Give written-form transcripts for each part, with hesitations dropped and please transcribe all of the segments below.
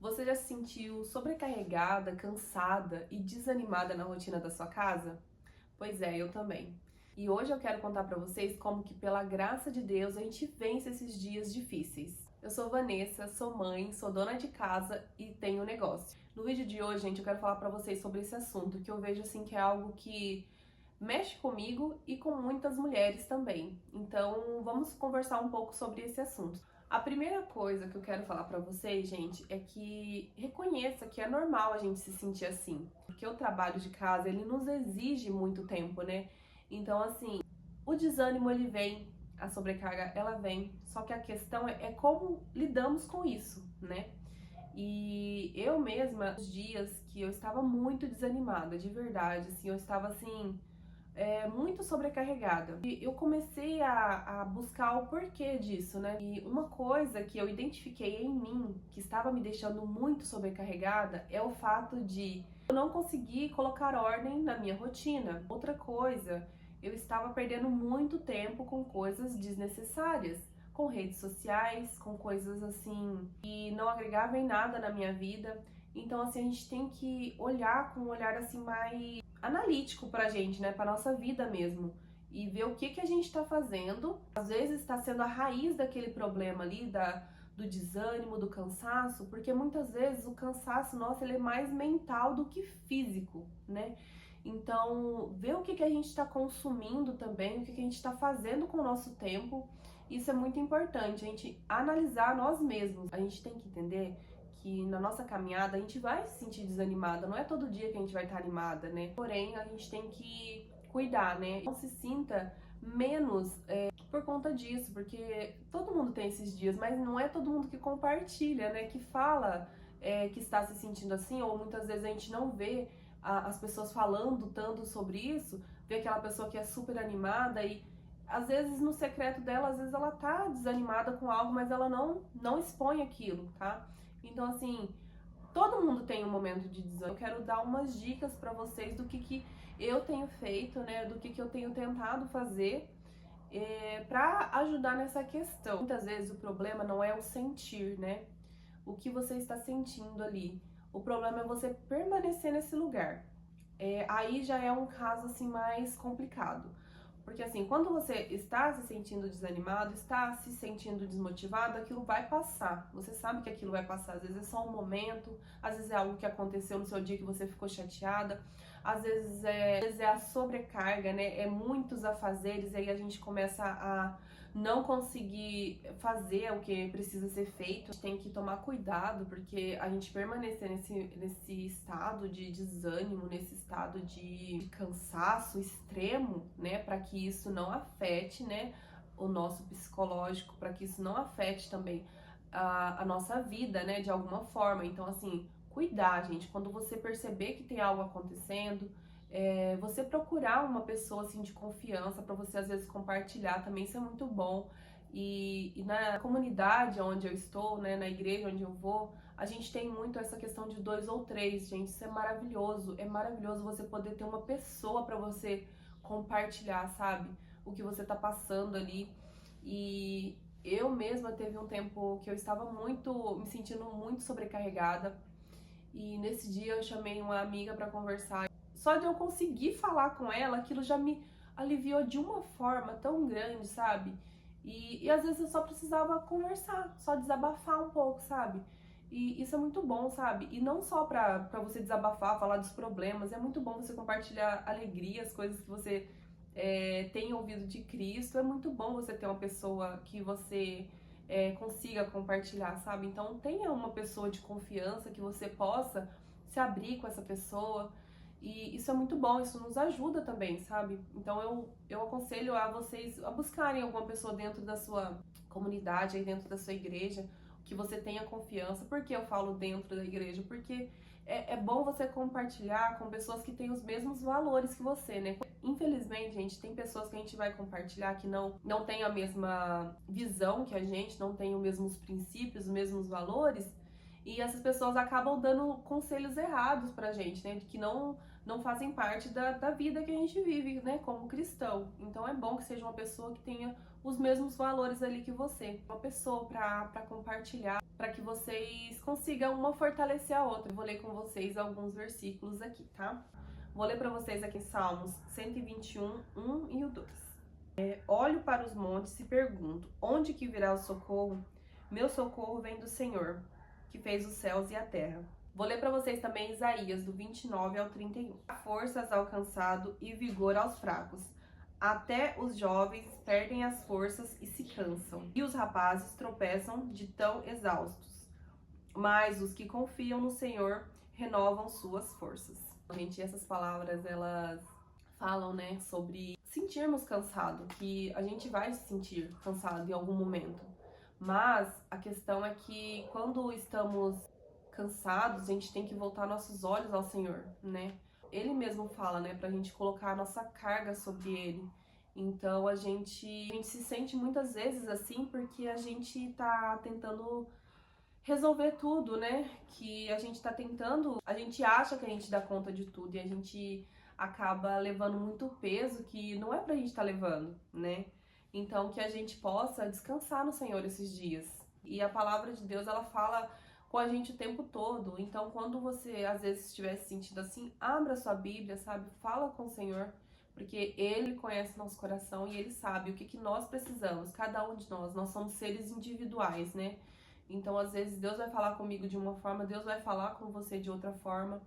Você já se sentiu sobrecarregada, cansada e desanimada na rotina da sua casa? Pois é, eu também. E hoje eu quero contar pra vocês como que pela graça de Deus a gente vence esses dias difíceis. Eu sou Vanessa, sou mãe, sou dona de casa e tenho um negócio. No vídeo de hoje, gente, eu quero falar pra vocês sobre esse assunto, que eu vejo assim que é algo que mexe comigo e com muitas mulheres também. Então, vamos conversar um pouco sobre esse assunto. A primeira coisa que eu quero falar pra vocês, gente, é que reconheça que é normal a gente se sentir assim, porque o trabalho de casa, ele nos exige muito tempo, né? Então, assim, o desânimo ele vem, a sobrecarga ela vem, só que a questão é como lidamos com isso, né? E eu mesma, os dias que eu estava muito desanimada, de verdade, assim, eu estava assim, muito sobrecarregada. E eu comecei a buscar o porquê disso, né? E uma coisa que eu identifiquei em mim, que estava me deixando muito sobrecarregada, é o fato de eu não conseguir colocar ordem na minha rotina. Outra coisa, eu estava perdendo muito tempo com coisas desnecessárias. Com redes sociais, com coisas assim que não agregavam em nada na minha vida. Então, assim, a gente tem que olhar com um olhar assim mais analítico pra gente, né, pra nossa vida mesmo, e ver o que que a gente tá fazendo. Às vezes tá sendo a raiz daquele problema ali, do desânimo, do cansaço, porque muitas vezes o cansaço nosso ele é mais mental do que físico, né? Então, ver o que que a gente está consumindo também, o que que a gente está fazendo com o nosso tempo, isso é muito importante, a gente analisar nós mesmos. A gente tem que entender que na nossa caminhada a gente vai se sentir desanimada, não é todo dia que a gente vai estar animada, né? Porém, a gente tem que cuidar, né? Não se sinta menos por conta disso, porque todo mundo tem esses dias, mas não é todo mundo que compartilha, né? Que fala que está se sentindo assim, ou muitas vezes a gente não vê as pessoas falando tanto sobre isso, vê aquela pessoa que é super animada e às vezes no secreto dela, às vezes ela tá desanimada com algo, mas ela não expõe aquilo, tá? Então, assim, todo mundo tem um momento de desânimo. Eu quero dar umas dicas pra vocês do que eu tenho feito, né? Do que eu tenho tentado fazer pra ajudar nessa questão. Muitas vezes o problema não é o sentir, né? O que você está sentindo ali. O problema é você permanecer nesse lugar. Aí já é um caso assim mais complicado. Porque assim, quando você está se sentindo desanimado, está se sentindo desmotivado, aquilo vai passar. Você sabe que aquilo vai passar. Às vezes é só um momento, às vezes é algo que aconteceu no seu dia que você ficou chateada, às vezes é a sobrecarga, né? É muitos afazeres, e aí a gente começa a não conseguir fazer o que precisa ser feito. A gente tem que tomar cuidado, porque a gente permanecer nesse estado de desânimo, nesse estado de cansaço extremo, né, para que isso não afete, né, o nosso psicológico, para que isso não afete também a nossa vida, né, de alguma forma. Então, assim, cuidar, gente, quando você perceber que tem algo acontecendo, você procurar uma pessoa assim de confiança para você às vezes compartilhar também, isso é muito bom. E na comunidade onde eu estou, né, na igreja onde eu vou, a gente tem muito essa questão de dois ou três, gente, isso é maravilhoso. É maravilhoso você poder ter uma pessoa para você compartilhar, sabe, o que você tá passando ali. E eu mesma teve um tempo que eu estava me sentindo muito sobrecarregada. E nesse dia eu chamei uma amiga para conversar. Só de eu conseguir falar com ela, aquilo já me aliviou de uma forma tão grande, sabe? E às vezes eu só precisava conversar, só desabafar um pouco, sabe? E isso é muito bom, sabe? E não só pra você desabafar, falar dos problemas, é muito bom você compartilhar alegrias, coisas que você tem ouvido de Cristo. É muito bom você ter uma pessoa que você consiga compartilhar, sabe? Então tenha uma pessoa de confiança que você possa se abrir com essa pessoa. E isso é muito bom, isso nos ajuda também, sabe? Então eu aconselho a vocês a buscarem alguma pessoa dentro da sua comunidade, aí dentro da sua igreja, que você tenha confiança. Por que eu falo dentro da igreja? Porque é bom você compartilhar com pessoas que têm os mesmos valores que você, né? Infelizmente, gente, tem pessoas que a gente vai compartilhar que não tem a mesma visão que a gente, não tem os mesmos princípios, os mesmos valores, e essas pessoas acabam dando conselhos errados pra gente, né? Que não fazem parte da vida que a gente vive, né? Como cristão. Então é bom que seja uma pessoa que tenha os mesmos valores ali que você. Uma pessoa para compartilhar, para que vocês consigam uma fortalecer a outra. Eu vou ler com vocês alguns versículos aqui, tá? Vou ler para vocês aqui Salmos 121, 1 e o 2. Olho para os montes e pergunto, onde que virá o socorro? Meu socorro vem do Senhor, que fez os céus e a terra. Vou ler para vocês também Isaías, do 29 ao 31. Forças ao cansado e vigor aos fracos. Até os jovens perdem as forças e se cansam, e os rapazes tropeçam de tão exaustos. Mas os que confiam no Senhor renovam suas forças. Gente, essas palavras, elas falam, né, sobre sentirmos cansado, que a gente vai se sentir cansado em algum momento. Mas a questão é que quando estamos cansados, a gente tem que voltar nossos olhos ao Senhor, né? Ele mesmo fala, né, pra gente colocar a nossa carga sobre ele. Então a gente se sente muitas vezes assim porque a gente tá tentando resolver tudo, né? Que a gente tá tentando, a gente acha que a gente dá conta de tudo e a gente acaba levando muito peso que não é pra gente estar levando, né? Então que a gente possa descansar no Senhor esses dias. E a palavra de Deus, ela fala com a gente o tempo todo. Então quando você às vezes estiver se sentindo assim, abra sua Bíblia, sabe? Fala com o Senhor, porque Ele conhece nosso coração e Ele sabe o que nós precisamos, cada um de nós somos seres individuais, né? Então, às vezes, Deus vai falar comigo de uma forma, Deus vai falar com você de outra forma.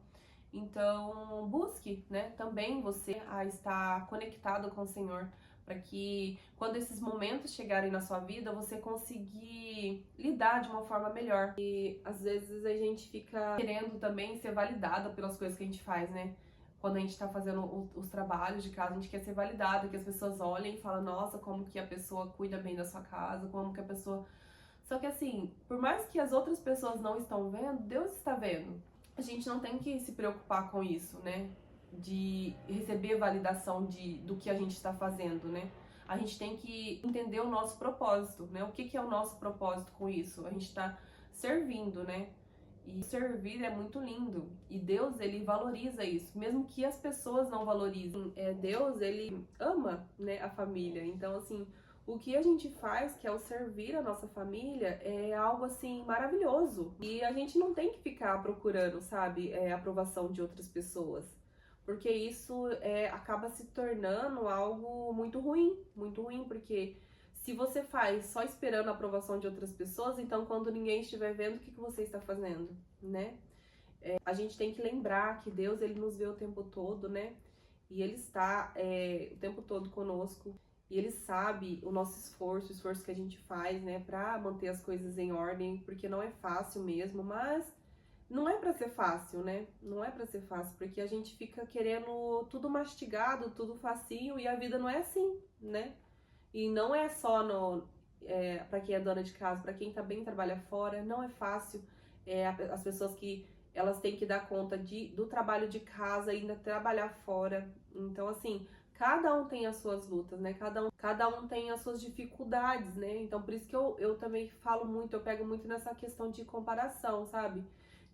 Então, busque, né, também você a estar conectado com o Senhor, para que quando esses momentos chegarem na sua vida, você conseguir lidar de uma forma melhor. E às vezes a gente fica querendo também ser validada pelas coisas que a gente faz, né? Quando a gente tá fazendo os trabalhos de casa, a gente quer ser validado, que as pessoas olhem e falam, nossa, como que a pessoa cuida bem da sua casa, como que a pessoa... Só que assim, por mais que as outras pessoas não estão vendo, Deus está vendo. A gente não tem que se preocupar com isso, né? De receber validação do que a gente está fazendo, né? A gente tem que entender o nosso propósito, né? O que é o nosso propósito com isso? A gente está servindo, né? E servir é muito lindo. E Deus, ele valoriza isso. Mesmo que as pessoas não valorizem, Deus, ele ama, né, a família. Então, assim, o que a gente faz, que é o servir a nossa família, é algo assim maravilhoso. E a gente não tem que ficar procurando, sabe, aprovação de outras pessoas. Porque isso acaba se tornando algo muito ruim, porque se você faz só esperando a aprovação de outras pessoas, então quando ninguém estiver vendo, o que você está fazendo, né? A gente tem que lembrar que Deus, ele nos vê o tempo todo, né? E ele está o tempo todo conosco. E ele sabe o nosso esforço, o esforço que a gente faz, né, pra manter as coisas em ordem, porque não é fácil mesmo, mas não é pra ser fácil, né? Não é pra ser fácil, porque a gente fica querendo tudo mastigado, tudo facinho, e a vida não é assim, né? E não é só pra quem é dona de casa, pra quem também trabalha fora, não é fácil. As pessoas que elas têm que dar conta do trabalho de casa e ainda trabalhar fora. Então, assim, cada um tem as suas lutas, né? Cada um tem as suas dificuldades, né? Então, por isso que eu também falo muito, eu pego muito nessa questão de comparação, sabe?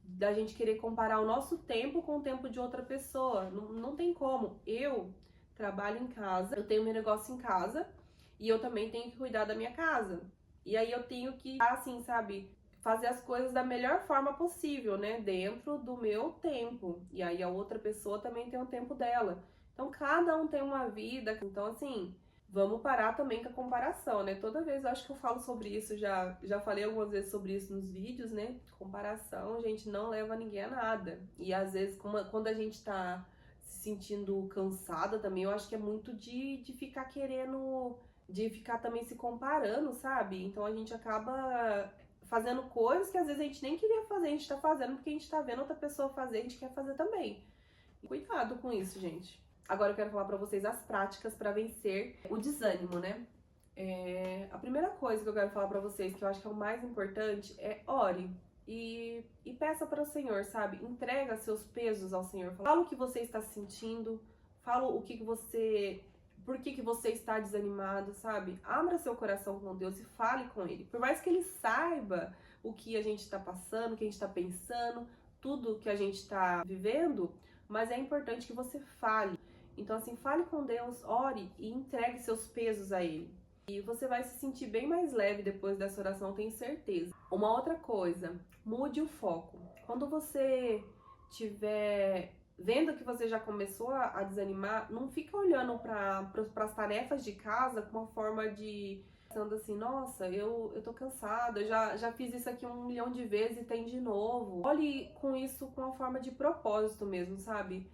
Da gente querer comparar o nosso tempo com o tempo de outra pessoa. Não tem como. Eu trabalho em casa, eu tenho meu negócio em casa e eu também tenho que cuidar da minha casa. E aí eu tenho que, assim, sabe, fazer as coisas da melhor forma possível, né? Dentro do meu tempo. E aí a outra pessoa também tem o tempo dela. Então, cada um tem uma vida. Então, assim, vamos parar também com a comparação, né? Toda vez eu acho que eu falo sobre isso, já falei algumas vezes sobre isso nos vídeos, né? Comparação, gente, não leva ninguém a nada. E às vezes, quando a gente tá se sentindo cansada também, eu acho que é muito de ficar querendo, de ficar também se comparando, sabe? Então a gente acaba fazendo coisas que às vezes a gente nem queria fazer, a gente tá fazendo porque a gente tá vendo outra pessoa fazer, a gente quer fazer também. Cuidado com isso, gente. Agora eu quero falar pra vocês as práticas pra vencer o desânimo, né? A primeira coisa que eu quero falar pra vocês, que eu acho que é o mais importante, é ore e peça para o Senhor, sabe? Entrega seus pesos ao Senhor. Fala o que você está sentindo, fala o que você... Por que você está desanimado, sabe? Abra seu coração com Deus e fale com Ele. Por mais que Ele saiba o que a gente está passando, o que a gente está pensando, tudo que a gente está vivendo, mas é importante que você fale. Então, assim, fale com Deus, ore e entregue seus pesos a Ele. E você vai se sentir bem mais leve depois dessa oração, tenho certeza. Uma outra coisa, mude o foco. Quando você tiver vendo que você já começou a desanimar, não fica olhando para as tarefas de casa com uma forma de pensando assim, nossa, eu tô cansada, eu já fiz isso aqui 1 milhão de vezes e tem de novo. Olhe com isso com uma forma de propósito mesmo, sabe?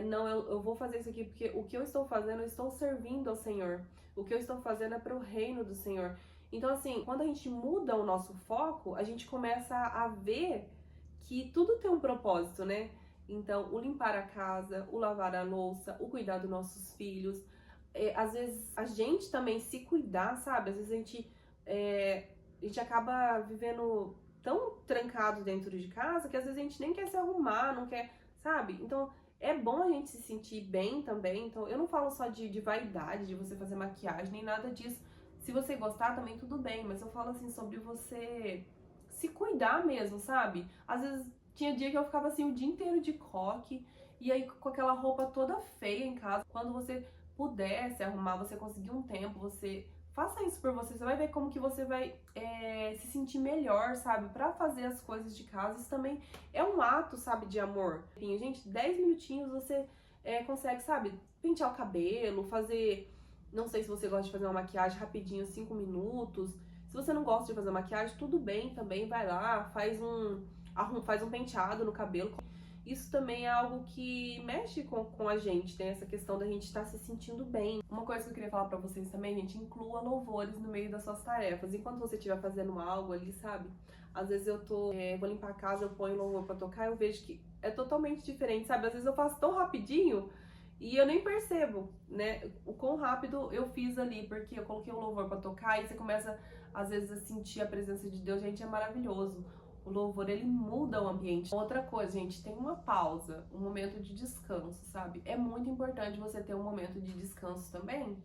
Não, eu vou fazer isso aqui porque o que eu estou fazendo, eu estou servindo ao Senhor. O que eu estou fazendo é para o reino do Senhor. Então, assim, quando a gente muda o nosso foco, a gente começa a ver que tudo tem um propósito, né? Então, o limpar a casa, o lavar a louça, o cuidar dos nossos filhos. Às vezes, a gente também se cuidar, sabe? Às vezes a gente acaba vivendo tão trancado dentro de casa que às vezes a gente nem quer se arrumar, não quer, sabe? Então, é bom a gente se sentir bem também. Então, eu não falo só de vaidade, de você fazer maquiagem, nem nada disso. Se você gostar, também tudo bem. Mas eu falo assim sobre você se cuidar mesmo, sabe? Às vezes tinha dia que eu ficava assim o dia inteiro de coque. E aí com aquela roupa toda feia em casa. Quando você puder se arrumar, você conseguir um tempo, você faça isso por você. Você vai ver como que você vai se sentir melhor, sabe? Pra fazer as coisas de casa. Isso também é um ato, sabe, de amor. Gente, 10 minutinhos você consegue, sabe, pentear o cabelo, fazer... Não sei se você gosta de fazer uma maquiagem rapidinho, 5 minutos. Se você não gosta de fazer maquiagem, tudo bem também, vai lá, faz um penteado no cabelo. Isso também é algo que mexe com a gente, tem essa questão da gente estar se sentindo bem. Uma coisa que eu queria falar pra vocês também, gente, inclua louvores no meio das suas tarefas. Enquanto você estiver fazendo algo ali, sabe? Às vezes eu vou limpar a casa, eu ponho louvor pra tocar, eu vejo que é totalmente diferente, sabe? Às vezes eu faço tão rapidinho e eu nem percebo, né? O quão rápido eu fiz ali, porque eu coloquei o louvor pra tocar e você começa, às vezes, a sentir a presença de Deus. Gente, é maravilhoso. O louvor, ele muda o ambiente. Outra coisa, gente, tem uma pausa, um momento de descanso, sabe? É muito importante você ter um momento de descanso também,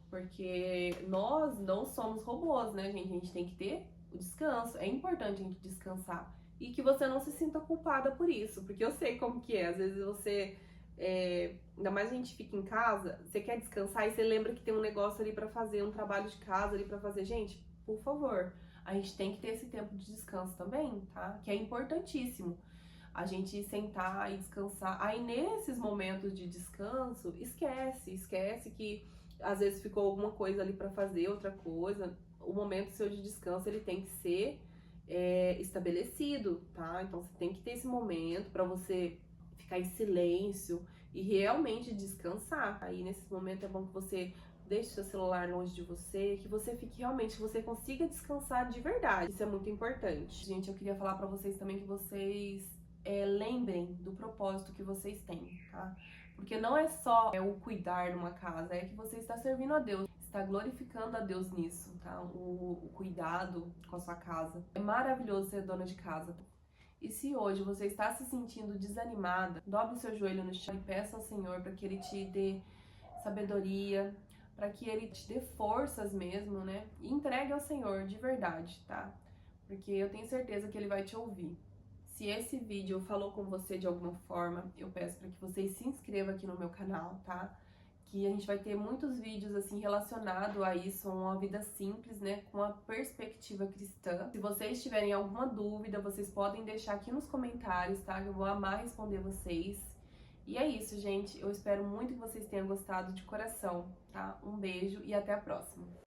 porque nós não somos robôs, né, gente? A gente tem que ter o descanso. É importante a gente descansar. E que você não se sinta culpada por isso, porque eu sei como que é. Às vezes você... ainda mais a gente fica em casa, você quer descansar e você lembra que tem um negócio ali pra fazer, um trabalho de casa ali pra fazer. Gente, por favor, a gente tem que ter esse tempo de descanso também, tá? Que é importantíssimo. A gente sentar e descansar. Aí nesses momentos de descanso, esquece que às vezes ficou alguma coisa ali pra fazer, outra coisa. O momento seu de descanso, ele tem que ser estabelecido, tá? Então você tem que ter esse momento pra você ficar em silêncio e realmente descansar. Aí nesse momento é bom que você deixe seu celular longe de você, que você fique realmente, que você consiga descansar de verdade. Isso é muito importante. Gente, eu queria falar pra vocês também que vocês lembrem do propósito que vocês têm, tá? Porque não é só o cuidar numa casa, é que você está servindo a Deus, está glorificando a Deus nisso, tá? O cuidado com a sua casa. É maravilhoso ser dona de casa. E se hoje você está se sentindo desanimada, dobre o seu joelho no chão e peça ao Senhor para que Ele te dê sabedoria, para que Ele te dê forças mesmo, né? E entregue ao Senhor de verdade, tá? Porque eu tenho certeza que Ele vai te ouvir. Se esse vídeo falou com você de alguma forma, eu peço para que vocês se inscrevam aqui no meu canal, tá? Que a gente vai ter muitos vídeos assim relacionados a isso, uma vida simples, né, com a perspectiva cristã. Se vocês tiverem alguma dúvida, vocês podem deixar aqui nos comentários, tá? Eu vou amar responder vocês. E é isso, gente. Eu espero muito que vocês tenham gostado de coração, tá? Um beijo e até a próxima.